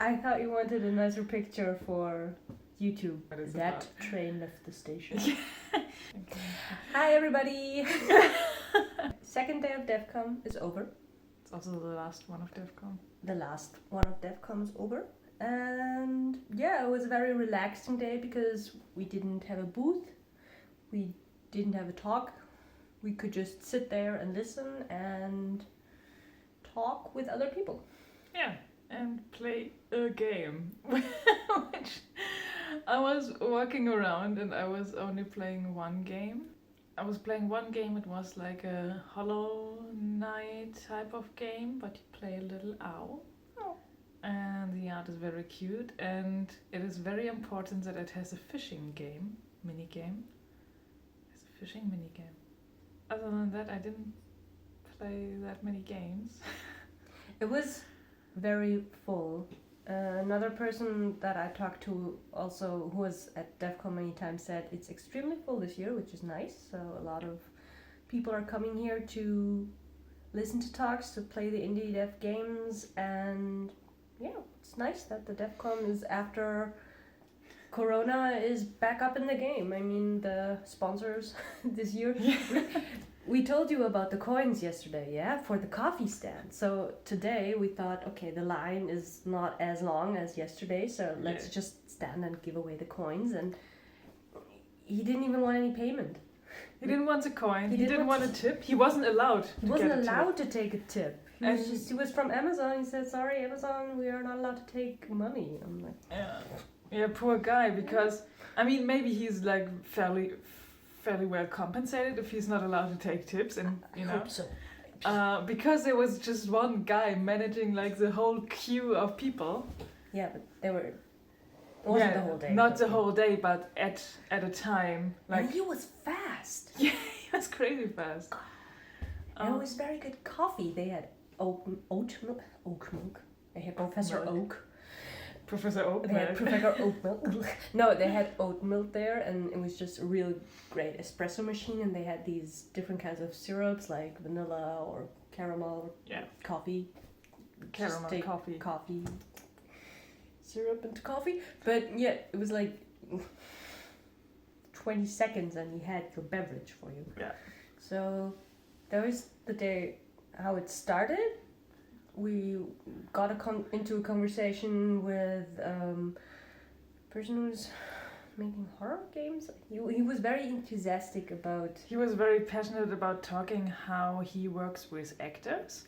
I thought you wanted a nicer picture for YouTube. That train left the station. Hi everybody! Second day of Devcom is over. It's also the last one of Devcom. The last one of Devcom is over. And yeah, it was a very relaxing day because we didn't have a booth. We didn't have a talk. We could just sit there and listen and talk with other people. Yeah, and play a game. Which I was walking around and I was only playing one game. I was playing one game, it was like a Hollow Knight type of game, but you play a little owl. Oh. And the art is very cute, and it is very important that it has a fishing game, minigame. It's a fishing minigame. Other than that, I didn't play that many games. It was very full. Another person that I talked to also, who was at Devcom many times, said it's extremely full this year, which is nice. So a lot of people are coming here to listen to talks, to play the indie dev games, and yeah, it's nice that the Devcom is after Corona is back up in the game. I mean, the sponsors this year. We told you about the coins yesterday, yeah, for the coffee stand. So today we thought, okay, the line is not as long as yesterday, so let's just stand and give away the coins. And he didn't even want any payment. He didn't want a coin. He didn't want a tip. He wasn't allowed. He wasn't allowed to take a tip. He was from Amazon. He said, "Sorry, Amazon, we are not allowed to take money." I'm like, yeah, poor guy. Because I mean, maybe he's like fairly well compensated if he's not allowed to take tips, and you know. I hope so. Because there was just one guy managing like the whole queue of people. Yeah, but they were. It wasn't the whole day. Not the whole day, but at a time. Like, and he was fast. Yeah, he was crazy fast. And it was very good coffee. They had oat milk. They had Professor Oak. Professor Oat They had Professor Oat milk. No, they had oat milk there, and it was just a real great espresso machine. And they had these different kinds of syrups, like vanilla or caramel, coffee. Caramel coffee. Syrup into coffee. But yeah, it was like 20 seconds and you had your beverage for you. Yeah. So that was the day how it started. We got into a conversation with a person who's making horror games. He was very enthusiastic about... He was very passionate about talking how he works with actors.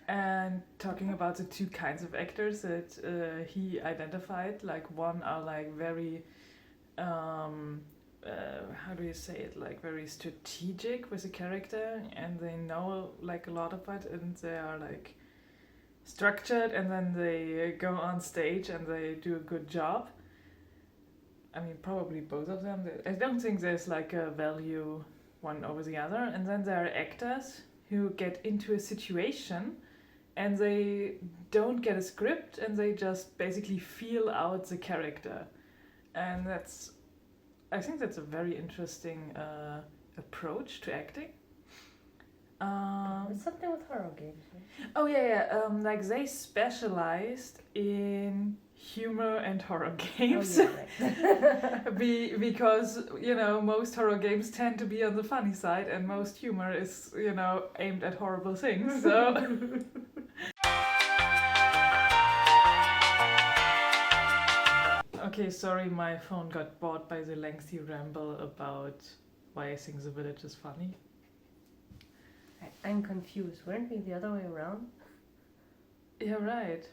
And talking about the two kinds of actors that he identified, like one are like very, how do you say it, like very strategic with a character, and they know like a lot about it, and they are like structured, and then they go on stage and they do a good job. I mean, probably both of them. I don't think there's like a value one over the other. And then there are actors who get into a situation and they don't get a script and they just basically feel out the character. And I think that's a very interesting approach to acting. It's something with horror games. Right? Oh yeah. Like they specialized in humor and horror games. Oh, yeah, right. Because you know most horror games tend to be on the funny side, and most humor is aimed at horrible things. So. Okay, sorry, my phone got bored by the lengthy ramble about why I think The Village is funny. I'm confused. Weren't we the other way around? Yeah, right.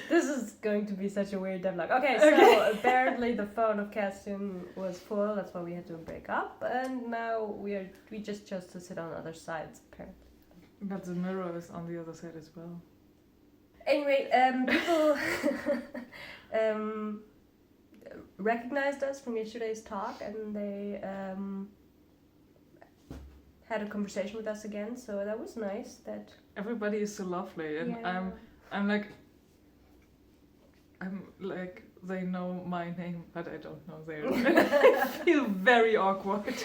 This is going to be such a weird devlog. Okay, so apparently the phone of Kerstin was full. That's why we had to break up, and now we just chose to sit on other sides apparently. But the mirror is on the other side as well. Anyway, people recognized us from yesterday's talk, and they had a conversation with us again. So that was nice. That everybody is so lovely, and I'm like they know my name, but I don't know theirs. I feel very awkward.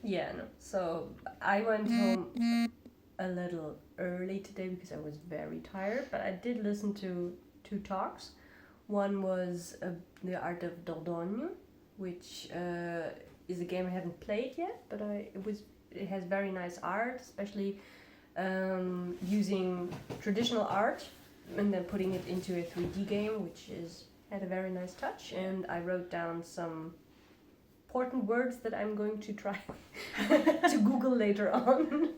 Yeah, no. So I went home. a little early today because I was very tired, but I did listen to 2 talks. One was The Art of Dordogne, which is a game I haven't played yet, but it has very nice art, especially using traditional art and then putting it into a 3D game, which had a very nice touch. And I wrote down some important words that I'm going to try to Google later on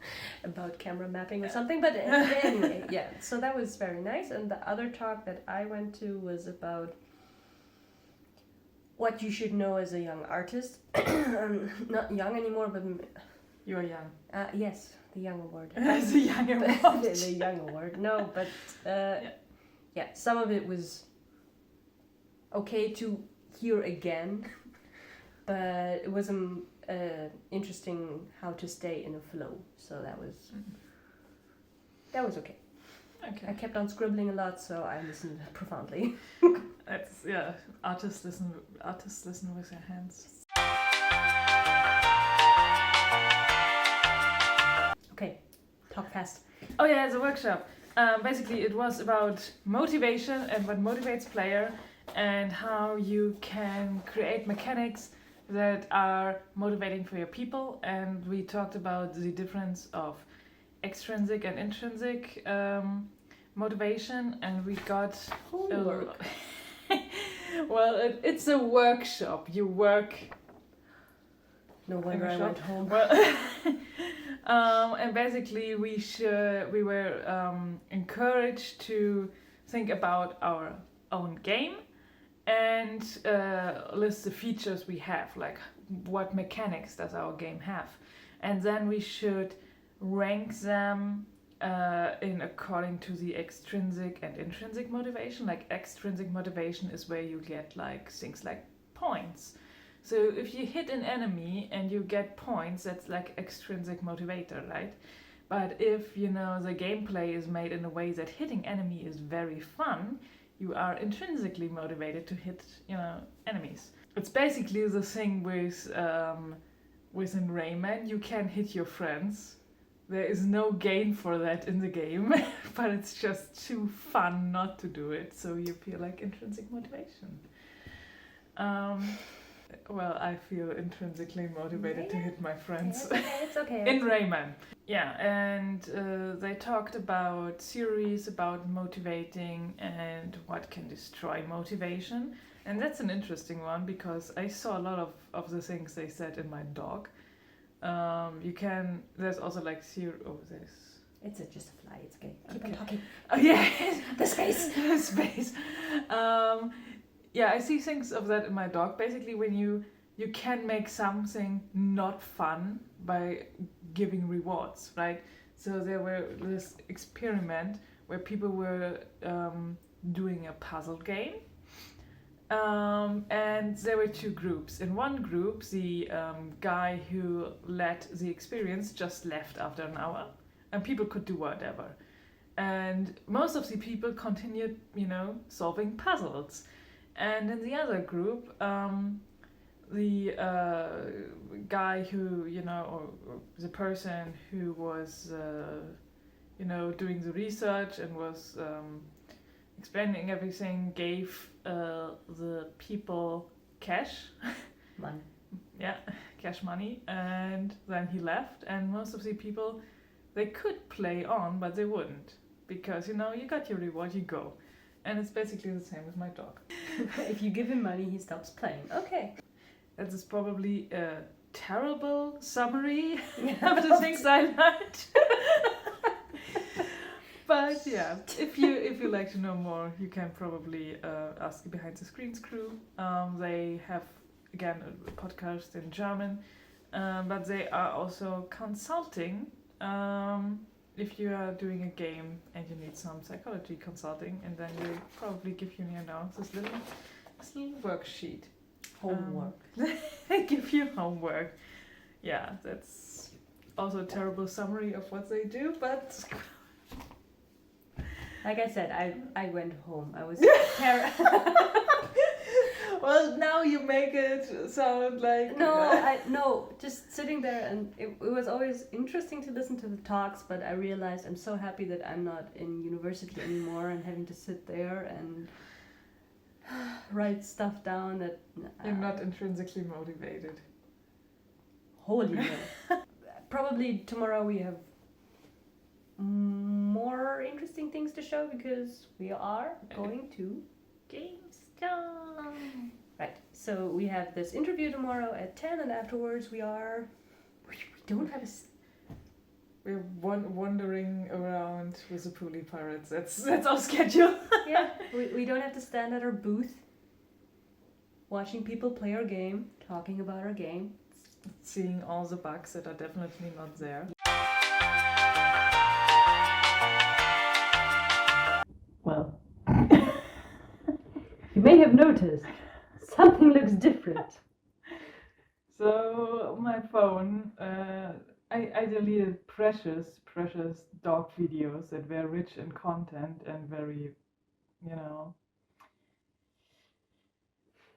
about camera mapping or something. But anyway, yeah, so that was very nice. And the other talk that I went to was about what you should know as a young artist. Not young anymore, but... You're young. Yes, the Young Award. The Young Award. The Young Award. No, but yeah, some of it was okay to hear again. But it was interesting how to stay in a flow. So that was okay. Okay. I kept on scribbling a lot, so I listened profoundly. That's artists listen with their hands. Okay, talk fast. Oh yeah, it's a workshop. Basically, it was about motivation and what motivates player, and how you can create mechanics that are motivating for your people. And we talked about the difference of extrinsic and intrinsic motivation, and we got Homework. Well, it's a workshop. You work. No wonder I went home. Well, and basically we were encouraged to think about our own game and list the features we have, like what mechanics does our game have, and then we should rank them in according to the extrinsic and intrinsic motivation. Like extrinsic motivation is where you get like things like points. So if you hit an enemy and you get points, that's like extrinsic motivator, right? But if the gameplay is made in a way that hitting enemy is very fun, you are intrinsically motivated to hit enemies. It's basically the thing within Rayman. You can hit your friends. There is no gain for that in the game, but it's just too fun not to do it, so you feel like intrinsic motivation. Well, I feel intrinsically motivated to hit my friends. Yeah, it's okay. In Rayman. Yeah, and they talked about theories about motivating and what can destroy motivation. And that's an interesting one, because I saw a lot of the things they said in my dog. There's also like It's just a fly, it's okay. Keep Okay. on talking. Oh yeah, The space. the space. Yeah, I see things of that in my dog. Basically, when you can make something not fun by giving rewards, right? So there were this experiment where people were doing a puzzle game, and there were 2 groups. In one group, the guy who led the experience just left after an hour, and people could do whatever. And most of the people continued, solving puzzles. And in the other group, the guy who, or the person who was, doing the research and was explaining everything, gave the people cash. Money. Yeah, cash money. And then he left. And most of the people, they could play on, but they wouldn't. Because, you got your reward, you go. And it's basically the same with my dog. If you give him money, he stops playing. Okay. That is probably a terrible summary of the things I learned. But yeah, if you like to know more, you can probably ask the Behind the Screens crew. They have, again, a podcast in German, but they are also consulting. If you are doing a game and you need some psychology consulting, and then they probably give you this little worksheet. Homework. They give you homework. Yeah, that's also a terrible summary of what they do, but Like I said, I went home. I was Well, now you make it sound like No, just sitting there, and it was always interesting to listen to the talks, but I realized I'm so happy that I'm not in university anymore and having to sit there and write stuff down that you're not intrinsically motivated. Holy no. Probably tomorrow we have more interesting things to show because we are going to Gamescom. Right, so we have this interview tomorrow at 10, and afterwards we don't have a... We're wandering around with the Poolie Pirates. That's our schedule. Yeah, we don't have to stand at our booth watching people play our game, talking about our game. Seeing all the bugs that are definitely not there. Well, you may have noticed something looks different. So my phone, I deleted precious dog videos that were rich in content and very,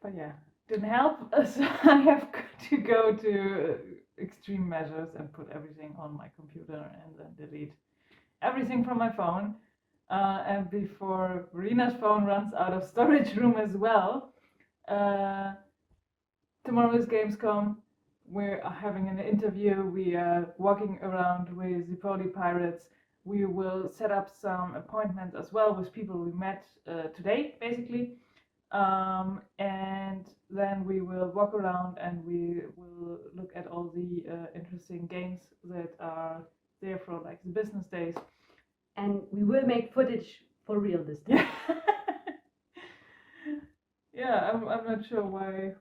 but yeah, didn't help. So I have to go to extreme measures and put everything on my computer and then delete everything from my phone. And before Verena's phone runs out of storage room as well, tomorrow is Gamescom. We're having an interview. We are walking around with the Poolie Pirates. We will set up some appointments as well with people we met today, basically. And then we will walk around and we will look at all the interesting games that are there for like the business days. And we will make footage for real this time. Yeah, I'm not sure why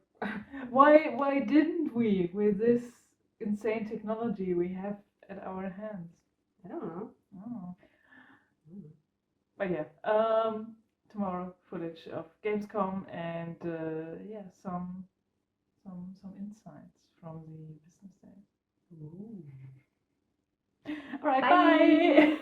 didn't we with this insane technology we have at our hands? I don't know. Oh. But yeah, tomorrow footage of Gamescom and some insights from the business day. Ooh. All right, bye.